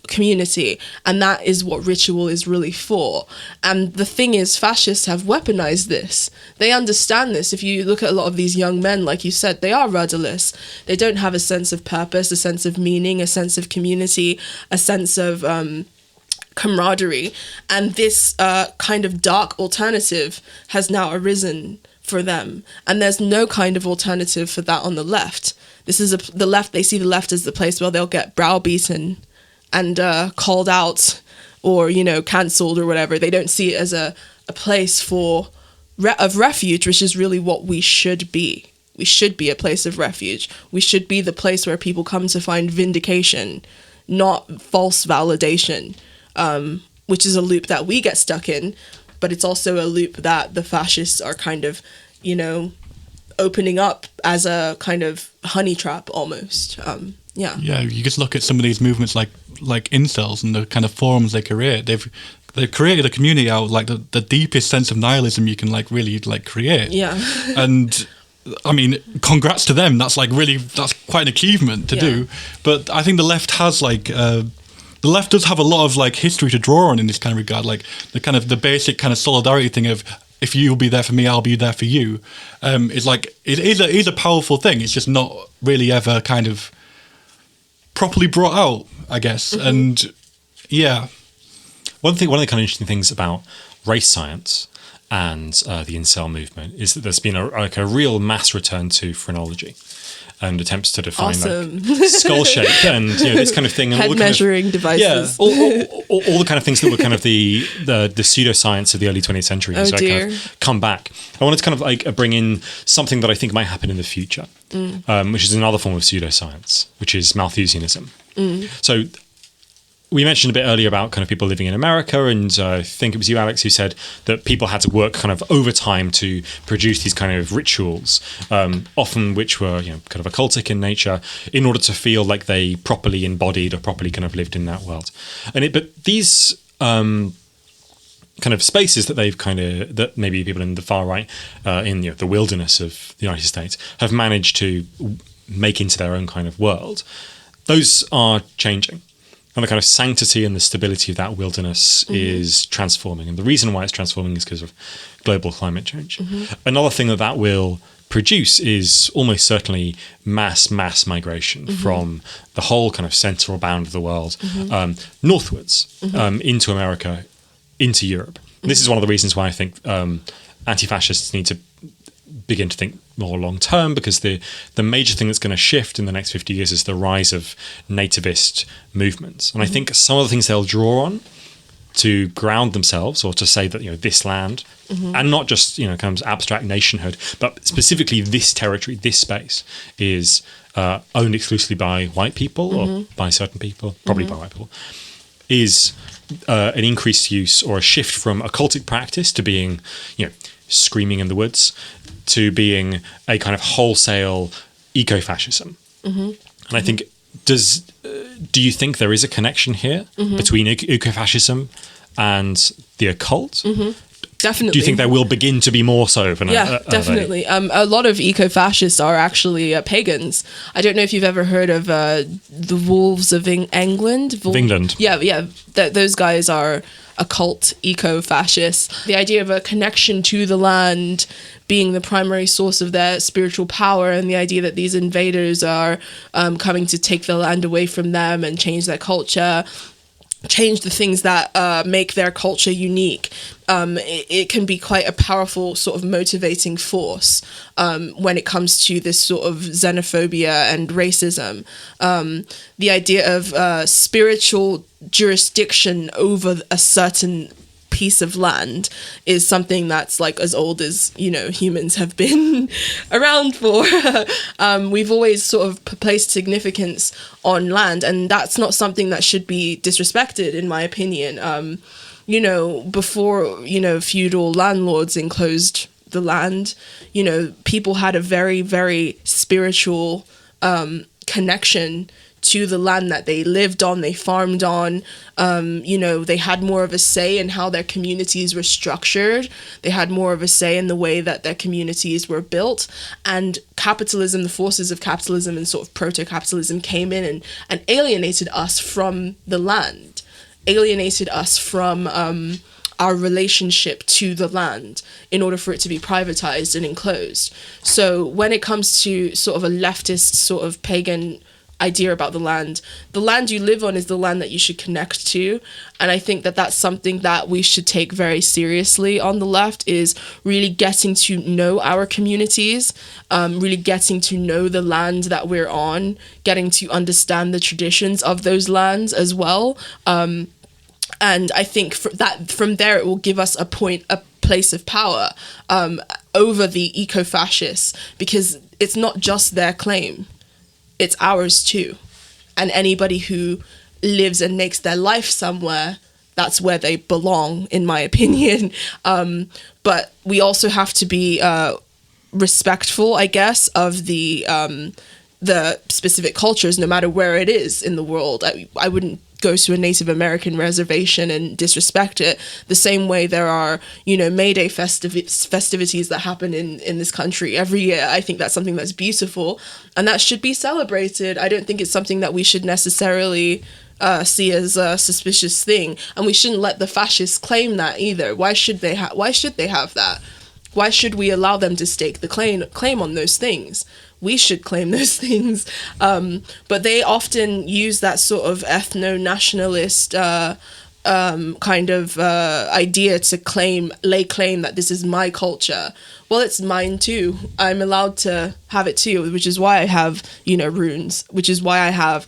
[SPEAKER 3] community. And that is what ritual is really for. And the thing is, fascists have weaponized this. They understand this. If you look at a lot of these young men, like you said, they are rudderless. They don't have a sense of purpose, a sense of meaning, a sense of community, a sense of camaraderie. And this kind of dark alternative has now arisen for them, and there's no kind of alternative for that on the left. This is the left. They see the left as the place where they'll get browbeaten and called out, or cancelled or whatever. They don't see it as a place of refuge, which is really what we should be. We should be a place of refuge. We should be the place where people come to find vindication, not false validation, which is a loop that we get stuck in. But it's also a loop that the fascists are kind of, opening up as a kind of honey trap almost. Yeah,
[SPEAKER 1] you just look at some of these movements like incels and the kind of forums they create. They've created a community out like the deepest sense of nihilism you can really create.
[SPEAKER 3] Yeah.
[SPEAKER 1] And I mean, congrats to them. That's quite an achievement to do. But I think the left has the left does have a lot of history to draw on in this kind of regard, the basic kind of solidarity thing of, if you'll be there for me, I'll be there for you. It is a powerful thing. It's just not really ever kind of properly brought out, I guess. Mm-hmm. And yeah,
[SPEAKER 2] one of the kind of interesting things about race science and the incel movement is that there's been a real mass return to phrenology and attempts to define skull shape and this kind of thing, and
[SPEAKER 3] head measuring devices.
[SPEAKER 2] All the kind of things that were kind of the pseudoscience of the early 20th century.
[SPEAKER 3] Oh, dear.
[SPEAKER 2] Kind of come back. I wanted to kind of bring in something that I think might happen in the future, which is another form of pseudoscience, which is Malthusianism. So we mentioned a bit earlier about kind of people living in America, and I think it was you, Alex, who said that people had to work kind of overtime to produce these kind of rituals, often which were kind of occultic in nature, in order to feel like they properly embodied or properly kind of lived in that world. But these kind of spaces that that maybe people in the far right, in the wilderness of the United States, have managed to make into their own kind of world, those are changing. And the kind of sanctity and the stability of that wilderness is transforming. And the reason why it's transforming is because of global climate change. Another thing that will produce is almost certainly mass migration from the whole kind of central bound of the world northwards into America, into Europe. This is one of the reasons why I think anti-fascists need to begin to think more long term, because the major thing that's going to shift in the next 50 years is the rise of nativist movements. And I think some of the things they'll draw on to ground themselves, or to say that this land, and not just kind of abstract nationhood, but specifically this territory, this space is owned exclusively by white people or by certain people, probably by white people, is an increased use or a shift from occultic practice to being screaming in the woods, to being a kind of wholesale eco-fascism. And I think Do you think there is a connection here between ecofascism and the occult?
[SPEAKER 3] Definitely.
[SPEAKER 2] Do you think there will begin to be more so?
[SPEAKER 3] Yeah, definitely. A lot of eco-fascists are actually pagans. I don't know if you've ever heard of the Wolves of England.
[SPEAKER 2] England.
[SPEAKER 3] Yeah. Those guys are occult eco-fascists. The idea of a connection to the land being the primary source of their spiritual power, and the idea that these invaders are coming to take the land away from them and change their culture, change the things that make their culture unique. It can be quite a powerful sort of motivating force when it comes to this sort of xenophobia and racism. The idea of spiritual jurisdiction over a certain piece of land is something that's like as old as, you know, humans have been around for. We've always sort of placed significance on land, and that's not something that should be disrespected, in my opinion. You know, before, you know, feudal landlords enclosed the land, you know, people had a very, very spiritual connection to the land that they lived on, they farmed on. You know, they had more of a say in how their communities were structured. They had more of a say in the way that their communities were built. And capitalism, the forces of capitalism and sort of proto-capitalism came in and alienated us from the land, alienated us from our relationship to the land in order for it to be privatized and enclosed. So when it comes to sort of a leftist sort of pagan idea about the land you live on is the land that you should connect to. And I think that that's something that we should take very seriously on the left, is really getting to know our communities, really getting to know the land that we're on, getting to understand the traditions of those lands as well. And I think from there it will give us a place of power over the eco-fascists, because it's not just their claim, it's ours too. And anybody who lives and makes their life somewhere, that's where they belong, in my opinion. But we also have to be respectful, I guess, of the specific cultures, no matter where it is in the world. I wouldn't go to a Native American reservation and disrespect it. The same way there are, you know, May Day festivities that happen in this country every year. I think that's something that's beautiful and that should be celebrated. I don't think it's something that we should necessarily see as a suspicious thing, and we shouldn't let the fascists claim that either. Why should they have that? Why should we allow them to stake the claim on those things? We should claim those things. But they often use that sort of ethno-nationalist kind of idea to lay claim that this is my culture. Well, it's mine too. I'm allowed to have it too, which is why I have, you know, runes, which is why I have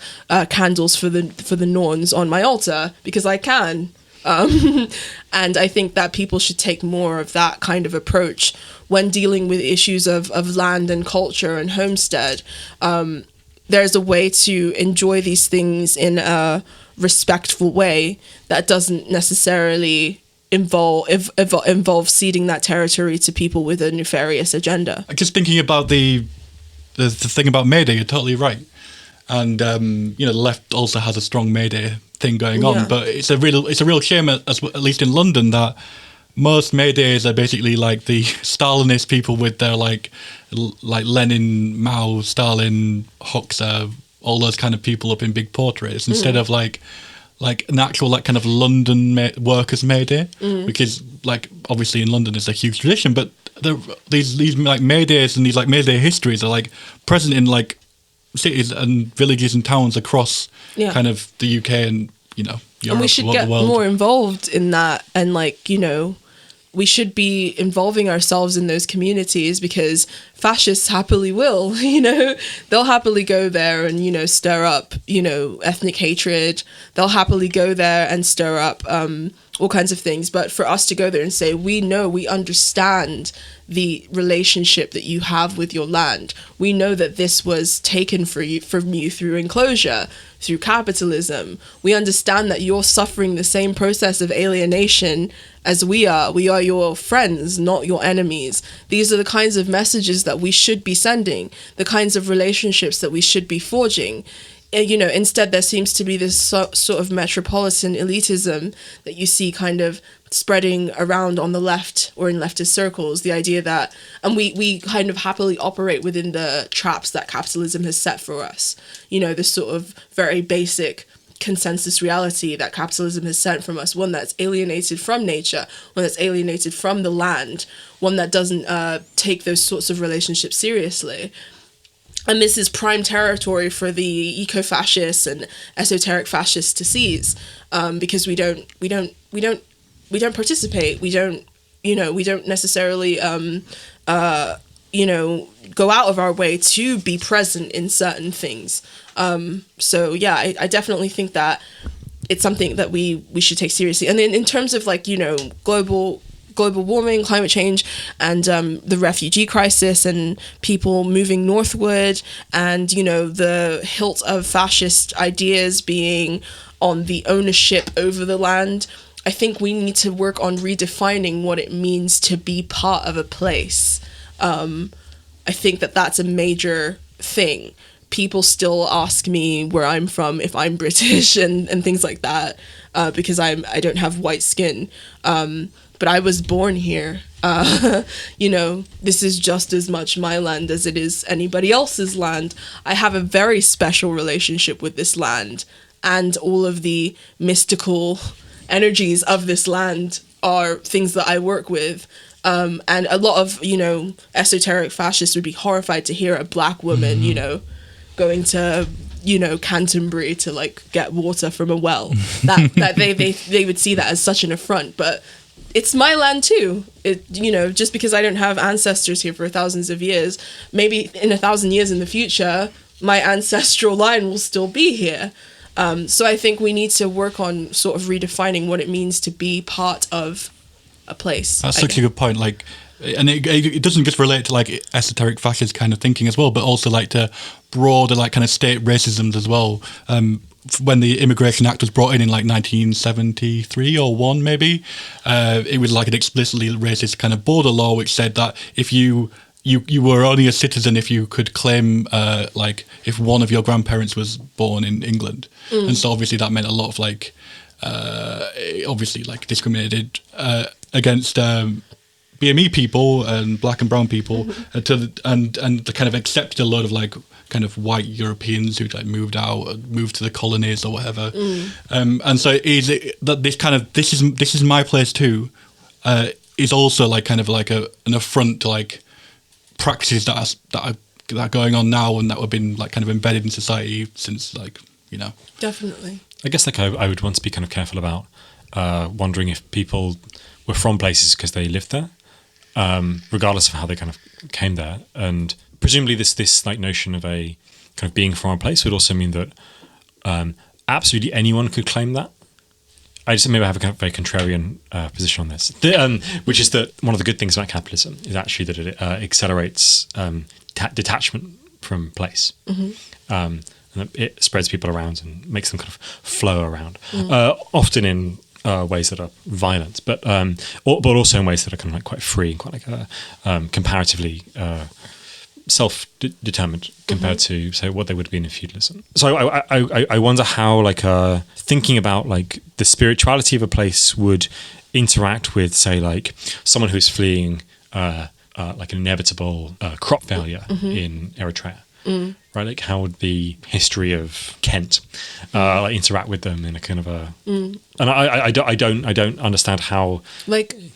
[SPEAKER 3] candles for the Norns on my altar, because I can. And I think that people should take more of that kind of approach when dealing with issues of land and culture and homestead. There's a way to enjoy these things in a respectful way that doesn't necessarily involve ceding that territory to people with a nefarious agenda.
[SPEAKER 1] Just thinking about the thing about May Day, you're totally right. And you know, the left also has a strong May Day thing going on, but it's a real shame, at least in London, that most May Days are basically like the Stalinist people with their like Lenin, Mao, Stalin, Hoxha, all those kind of people up in big portraits, instead of like an actual like kind of London workers' May Day, because like obviously in London it's a huge tradition, but these like May Days and these like May Day histories are like present in like cities and villages and towns across kind of the UK and, you know, Europe,
[SPEAKER 3] and we should get more involved in that, and like, you know, we should be involving ourselves in those communities, because fascists happily will, you know, they'll happily go there and, you know, stir up, you know, ethnic hatred. They'll happily go there and stir up all kinds of things. But for us to go there and say, we understand the relationship that you have with your land. We know that this was taken from you through enclosure, through capitalism. We understand that you're suffering the same process of alienation as we are. We are your friends, not your enemies. These are the kinds of messages that we should be sending, the kinds of relationships that we should be forging. instead there seems to be this sort of metropolitan elitism that you see kind of spreading around on the left or in leftist circles, the idea that, and we kind of happily operate within the traps that capitalism has set for us, this sort of very basic consensus reality that capitalism has sent from us, one that's alienated from nature, one that's alienated from the land, one that doesn't take those sorts of relationships seriously. And this is prime territory for the eco-fascists and esoteric fascists to seize, because we don't participate. We don't necessarily go out of our way to be present in certain things. So yeah, I definitely think that it's something that we should take seriously. And then in terms of global warming, climate change, and the refugee crisis, and people moving northward, and the hilt of fascist ideas being on the ownership over the land, I think we need to work on redefining what it means to be part of a place. I think that that's a major thing. People still ask me where I'm from, if I'm British, and things like that, because I don't have white skin. But I was born here. This is just as much my land as it is anybody else's land. I have a very special relationship with this land, and all of the mystical energies of this land are things that I work with. And a lot of, esoteric fascists would be horrified to hear a black woman, going to, Canterbury to get water from a well. That they would see that as such an affront, but it's my land too. Just because I don't have ancestors here for thousands of years, maybe in 1,000 years in the future, my ancestral line will still be here. So I think we need to work on sort of redefining what it means to be part of a place.
[SPEAKER 1] That's such a good point. And it doesn't just relate to esoteric fascist kind of thinking as well, but also to broader kind of state racism as well. When the Immigration Act was brought in 1973 or 1 maybe, it was an explicitly racist kind of border law which said that if you were only a citizen if you could claim if one of your grandparents was born in England. And so obviously that meant a lot of discriminated against BME people and black and brown people, and they kind of accepted a lot of kind of white Europeans who moved to the colonies or whatever. And so is it that this is my place too, is also an affront to practices that are going on now and that have been kind of embedded in society since
[SPEAKER 3] Definitely.
[SPEAKER 2] I guess I would want to be kind of careful about wondering if people were from places because they lived there, regardless of how they kind of came there. And presumably this notion of a kind of being from a place would also mean that absolutely anyone could claim that. I just maybe have a kind of very contrarian position on this, which is that one of the good things about capitalism is actually that it accelerates detachment from place. And it spreads people around and makes them kind of flow around, often in ways that are violent, but also in ways that are kind of quite free and quite comparatively self-determined compared to, say, what they would be in feudalism. So I wonder how thinking about the spirituality of a place would interact with, say, someone who's fleeing an inevitable crop failure in Eritrea. Right, how would the history of Kent interact with them in a kind of a? And I don't understand how.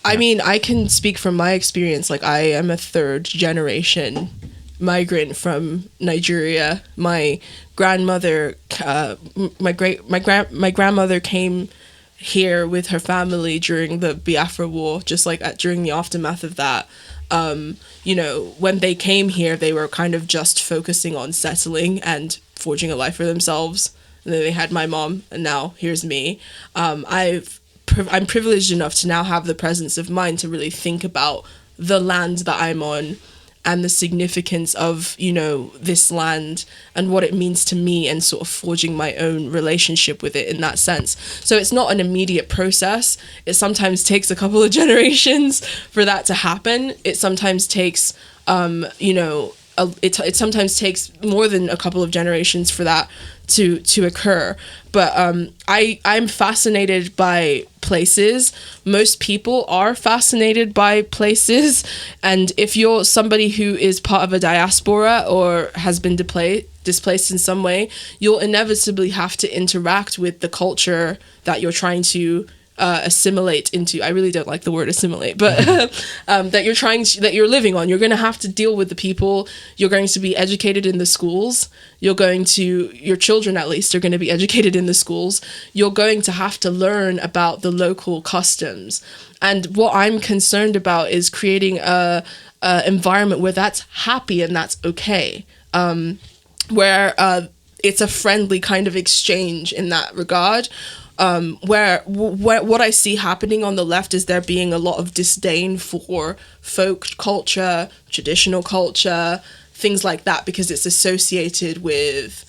[SPEAKER 3] I mean, I can speak from my experience. I am a third generation migrant from Nigeria. My grandmother, my grandmother came here with her family during the Biafra War, just during the aftermath of that. When they came here, they were kind of just focusing on settling and forging a life for themselves. And then they had my mom, and now here's me. I'm privileged enough to now have the presence of mind to really think about the land that I'm on and the significance of, this land and what it means to me, and sort of forging my own relationship with it in that sense. So it's not an immediate process. It sometimes takes a couple of generations for that to happen. It sometimes takes, it sometimes takes more than a couple of generations for that to occur. But I'm fascinated by places. Most people are fascinated by places, and if you're somebody who is part of a diaspora or has been displaced in some way, you'll inevitably have to interact with the culture that you're trying to assimilate into. I really don't like the word assimilate, but that you're living on. You're going to have to deal with the people. You're going to be educated in the schools. Your children at least are going to be educated in the schools. You're going to have to learn about the local customs. And what I'm concerned about is creating a environment where that's happy and that's okay. Where it's a friendly kind of exchange in that regard. Where what I see happening on the left is there being a lot of disdain for folk culture, traditional culture, things like that, because it's associated with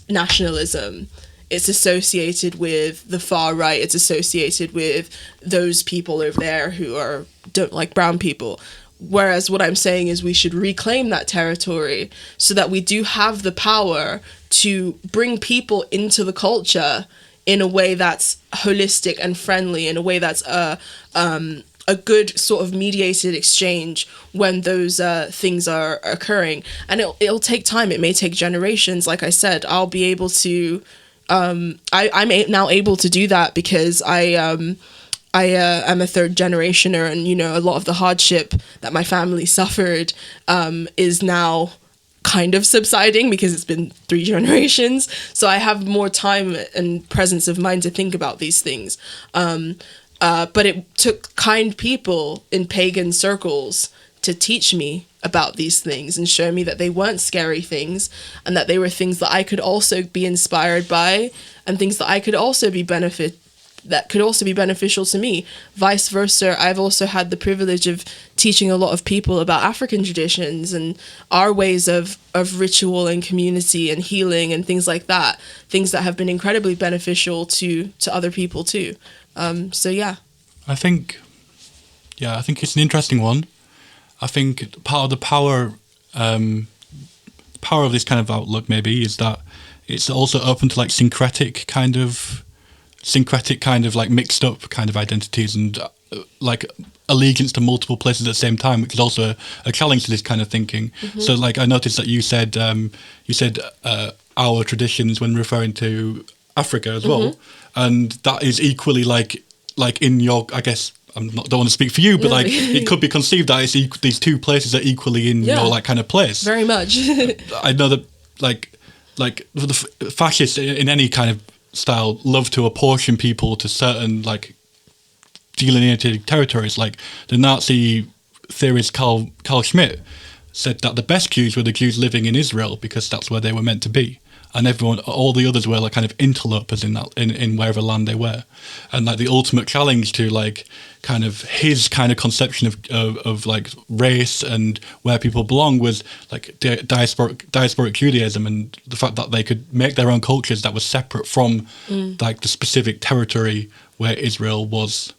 [SPEAKER 3] nationalism. It's associated with the far right. It's associated with those people over there who don't like brown people. Whereas what I'm saying is we should reclaim that territory so that we do have the power to bring people into the culture in a way that's holistic and friendly, in a way that's a good sort of mediated exchange when those things are occurring. And it'll take time. It may take generations. Like I said, I'll be able to... I'm now able to do that because I am a third generationer, and, a lot of the hardship that my family suffered is now kind of subsiding because it's been 3 generations. So I have more time and presence of mind to think about these things. But it took kind people in pagan circles to teach me about these things and show me that they weren't scary things, and that they were things that I could also be inspired by, and things that I could also that could also be beneficial to me. Vice versa, I've also had the privilege of teaching a lot of people about African traditions and our ways of ritual and community and healing and things like that. Things that have been incredibly beneficial to other people too. So yeah.
[SPEAKER 1] I think it's an interesting one. I think part of the power of this kind of outlook maybe is that it's also open to like syncretic kind of like mixed up kind of identities and like allegiance to multiple places at the same time, which is also a challenge to this kind of thinking. Mm-hmm. So like I noticed that you said our traditions when referring to Africa as well, and that is equally like in your, I guess don't want to speak for you, but like it could be conceived that these two places are equally in your like kind of place.
[SPEAKER 3] Very much.
[SPEAKER 1] I know that like the fascists in any kind of style love to apportion people to certain like delineated territories. Like the Nazi theorist Carl Schmitt said that the best Jews were the Jews living in Israel because that's where they were meant to be, and all the others were like kind of interlopers in wherever land they were. And like the ultimate challenge to like kind of his kind of conception of like race and where people belong was like diasporic Judaism, and the fact that they could make their own cultures that were separate from like the specific territory where Israel was.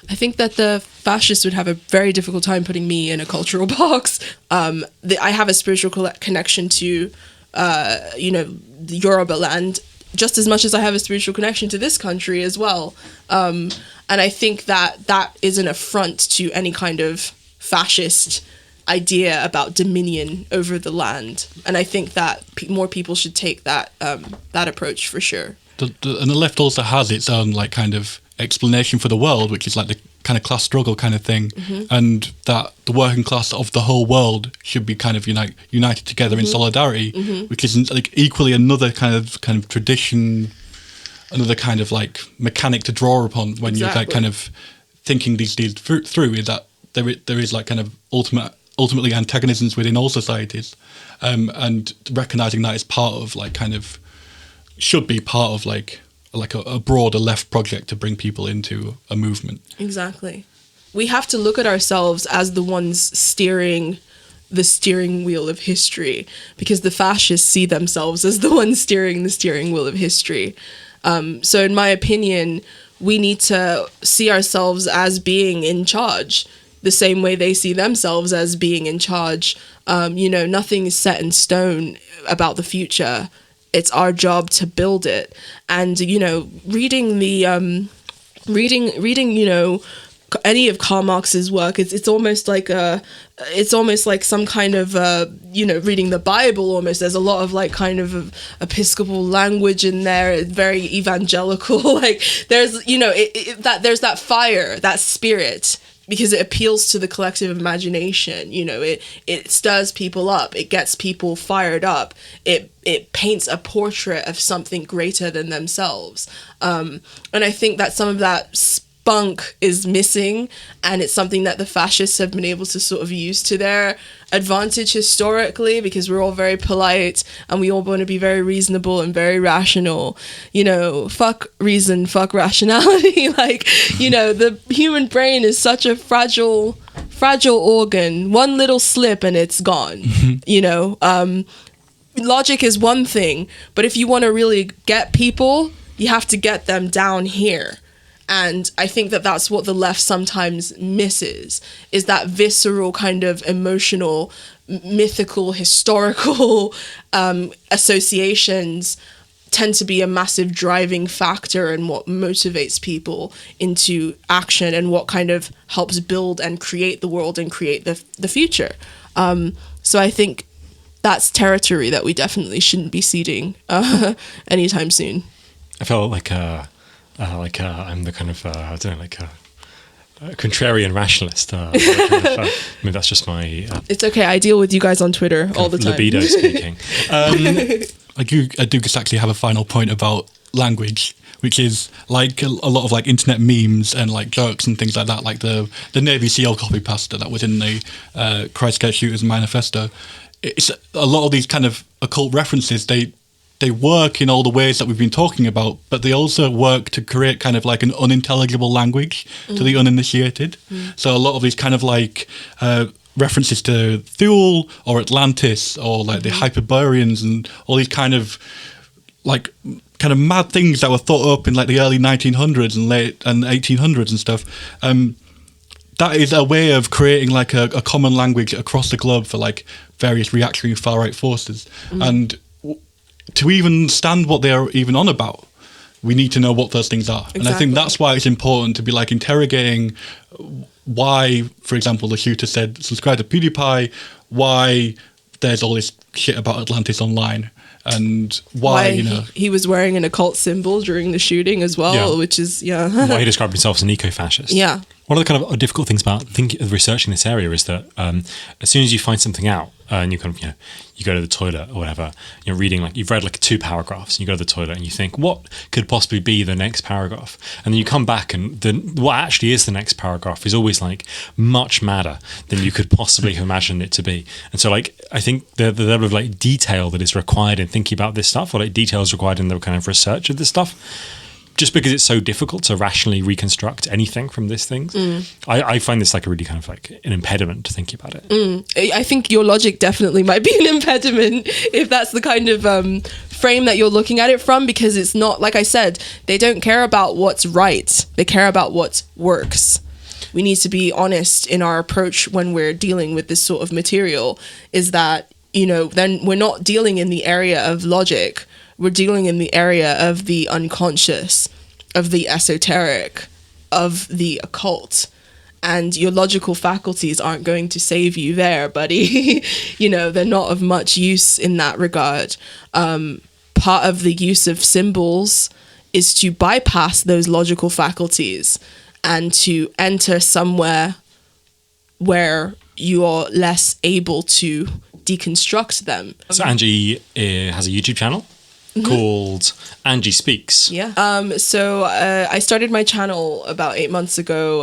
[SPEAKER 3] I think that the fascists would have a very difficult time putting me in a cultural box. I have a spiritual connection to the Yoruba land just as much as I have a spiritual connection to this country as well. And I think that is an affront to any kind of fascist idea about dominion over the land. And I think that more people should take that approach for sure.
[SPEAKER 1] And the left also has its own like kind of explanation for the world, which is like the kind of class struggle kind of thing, and that the working class of the whole world should be kind of united together in solidarity, which is like equally another kind of tradition, another kind of like mechanic to draw upon when you're like kind of thinking these through, is that there is like kind of ultimately antagonisms within all societies, and recognizing that is part of like kind of should be part of like a broader left project to bring people into a movement. Exactly.
[SPEAKER 3] We have to look at ourselves as the ones steering the steering wheel of history, because the fascists see themselves as the ones steering the steering wheel of history. So in my opinion, we need to see ourselves as being in charge. the same way they see themselves as being in charge. Nothing is set in stone about the future. It's our job to build it. And, reading any of Karl Marx's work, it's almost like some kind of reading the Bible almost. There's a lot of like kind of episcopal language in there. It's very evangelical. Like there's there's that fire, that spirit, because it appeals to the collective imagination. It stirs people up. It gets people fired up. It paints a portrait of something greater than themselves. And I think that some of that spunk is missing, and it's something that the fascists have been able to sort of use to their advantage historically, because we're all very polite and we all want to be very reasonable and very rational. Fuck reason, fuck rationality. The human brain is such a fragile organ. One little slip and it's gone. Logic is one thing, but if you want to really get people, you have to get them down here. And I think that that's what the left sometimes misses, is that visceral kind of emotional, mythical, historical associations tend to be a massive driving factor in what motivates people into action and what kind of helps build and create the world and create the future. So I think that's territory that we definitely shouldn't be ceding anytime soon.
[SPEAKER 2] I felt like I'm the kind of I don't know, like a contrarian rationalist. Maybe that's just my.
[SPEAKER 3] It's okay. I deal with you guys on Twitter all the time.
[SPEAKER 2] Libido speaking.
[SPEAKER 1] I do just actually have a final point about language, which is like a lot of like internet memes and like jokes and things like that, like the Navy SEAL copy pasta that was in the Christchurch Shooters Manifesto. It's a lot of these kind of occult references. They work in all the ways that we've been talking about, but they also work to create kind of like an unintelligible language to the uninitiated. So a lot of these kind of like references to Thule or Atlantis or like the Hyperboreans and all these kind of mad things that were thought up in like the early 1900s and late and 1800s and stuff. That is a way of creating like a common language across the globe for like various reactionary far-right forces. And to even stand what they're even on about, we need to know what those things are. Exactly. And I think that's why it's important to be like interrogating why, for example, the shooter said subscribe to PewDiePie, why there's all this shit about Atlantis online, and why
[SPEAKER 2] he
[SPEAKER 3] was wearing an occult symbol during the shooting as well, which is
[SPEAKER 2] why he described himself as an eco-fascist.
[SPEAKER 3] Yeah.
[SPEAKER 2] One of the kind of difficult things about researching this area is that as soon as you find something out and you kind of you go to the toilet or whatever, you're reading like you've read like 2 paragraphs and you go to the toilet and you think what could possibly be the next paragraph, and then you come back and what actually is the next paragraph is always like much madder than you could possibly have imagined it to be. And so like I think the level of like detail that is required in thinking about this stuff, or like details required in the kind of research of this stuff, just because it's so difficult to rationally reconstruct anything from these things, I find this like a really kind of like an impediment to thinking about it.
[SPEAKER 3] I think your logic definitely might be an impediment if that's the kind of frame that you're looking at it from, because it's not, like I said, they don't care about what's right. They care about what works. We need to be honest in our approach when we're dealing with this sort of material, is that, then we're not dealing in the area of logic. We're dealing in the area of the unconscious, of the esoteric, of the occult. And your logical faculties aren't going to save you there, buddy. They're not of much use in that regard. Part of the use of symbols is to bypass those logical faculties and to enter somewhere where you're less able to deconstruct them.
[SPEAKER 2] So Angie has a YouTube channel called Angie Speaks.
[SPEAKER 3] Yeah. So I started my channel about 8 months ago.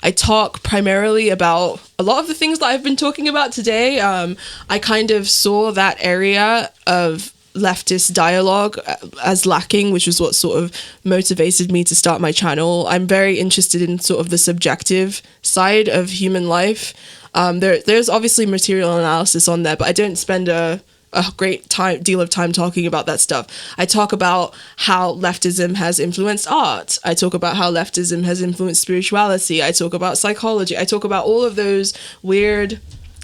[SPEAKER 3] I talk primarily about a lot of the things that I've been talking about today. I kind of saw that area of leftist dialogue as lacking, which was what sort of motivated me to start my channel. I'm very interested in sort of the subjective side of human life. There's obviously material analysis on there, but I don't spend a a great deal of time talking about that stuff. I talk about how leftism has influenced art. I talk about how leftism has influenced spirituality. I talk about psychology. I talk about all of those weird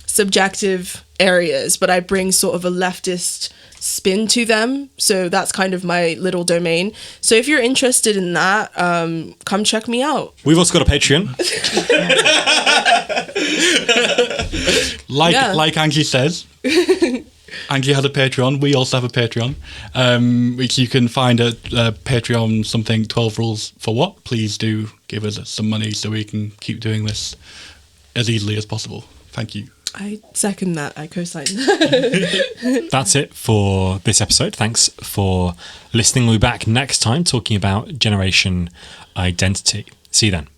[SPEAKER 3] subjective areas, but I bring sort of a leftist spin to them. So that's kind of my little domain. So if you're interested in that, come check me out.
[SPEAKER 2] We've also got a Patreon.
[SPEAKER 1] Like Angie says, Angie has a Patreon. We also have a Patreon, which you can find at Patreon something 12 Rules for what. Please do give us some money so we can keep doing this as easily as possible. Thank you.
[SPEAKER 3] I second that. I co-sign.
[SPEAKER 2] That's it for this episode. Thanks for listening. We'll be back next time talking about generation identity. See you then.